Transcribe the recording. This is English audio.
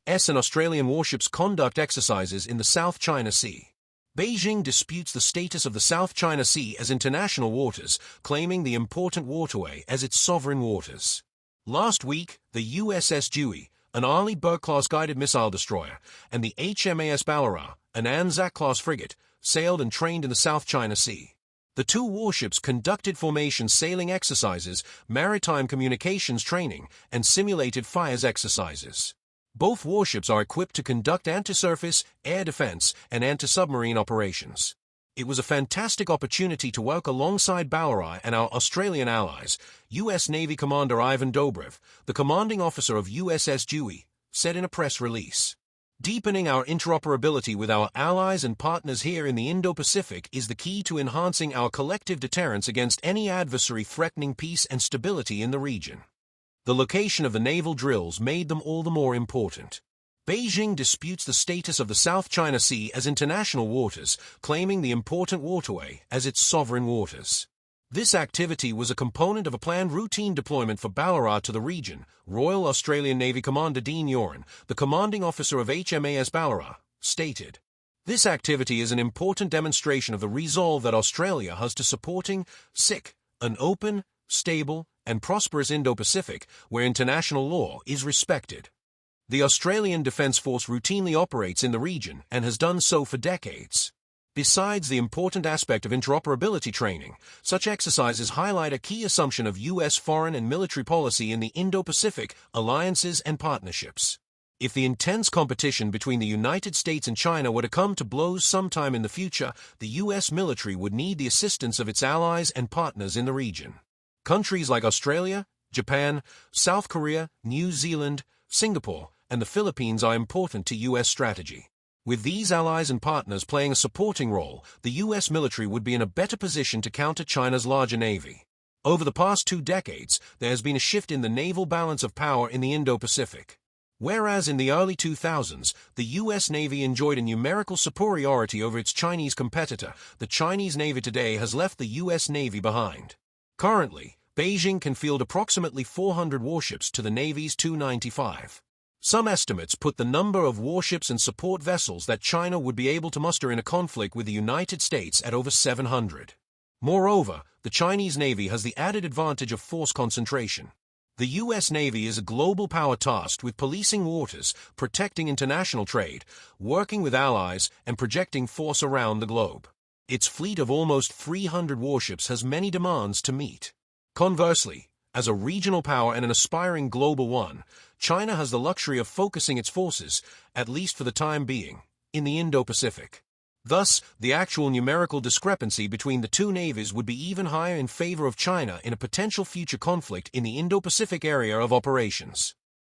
and Australian warships conduct exercises in the South China Sea. Beijing disputes the status of the South China Sea as international waters, claiming the important waterway as its sovereign waters. Last week, the USS Dewey, an Arleigh Burke-class guided missile destroyer, and the HMAS Ballarat, an Anzac-class frigate, sailed and trained in the South China Sea. The two warships conducted formation sailing exercises, maritime communications training, and simulated fires exercises. Both warships are equipped to conduct anti-surface, air defense, and anti-submarine operations. It was a fantastic opportunity to work alongside Ballarat and our Australian allies, U.S. Navy Commander Ivan Dobrev, the commanding officer of USS Dewey, said in a press release. Deepening our interoperability with our allies and partners here in the Indo-Pacific is the key to enhancing our collective deterrence against any adversary threatening peace and stability in the region. The location of the naval drills made them all the more important. Beijing disputes the status of the South China Sea as international waters, claiming the important waterway as its sovereign waters. This activity was a component of a planned routine deployment for Ballarat to the region, Royal Australian Navy Commander Dean Yoren, the commanding officer of HMAS Ballarat, stated. This activity is an important demonstration of the resolve that Australia has to supporting an open, stable, and prosperous Indo-Pacific where international law is respected. The Australian Defence Force routinely operates in the region and has done so for decades. Besides the important aspect of interoperability training, such exercises highlight a key assumption of U.S. foreign and military policy in the Indo-Pacific alliances and partnerships. If the intense competition between the United States and China were to come to blows sometime in the future, the U.S. military would need the assistance of its allies and partners in the region. Countries like Australia, Japan, South Korea, New Zealand, Singapore, and the Philippines are important to U.S. strategy. With these allies and partners playing a supporting role, the U.S. military would be in a better position to counter China's larger navy. Over the past 2 decades, there has been a shift in the naval balance of power in the Indo-Pacific. Whereas in the early 2000s, the U.S. Navy enjoyed a numerical superiority over its Chinese competitor, the Chinese Navy today has left the U.S. Navy behind. Currently, Beijing can field approximately 400 warships to the Navy's 295. Some estimates put the number of warships and support vessels that China would be able to muster in a conflict with the United States at over 700. Moreover, the Chinese Navy has the added advantage of force concentration. The U.S. Navy is a global power tasked with policing waters, protecting international trade, working with allies, and projecting force around the globe. Its fleet of almost 300 warships has many demands to meet. Conversely, as a regional power and an aspiring global one, China has the luxury of focusing its forces, at least for the time being, in the Indo-Pacific. Thus, the actual numerical discrepancy between the two navies would be even higher in favor of China in a potential future conflict in the Indo-Pacific area of operations.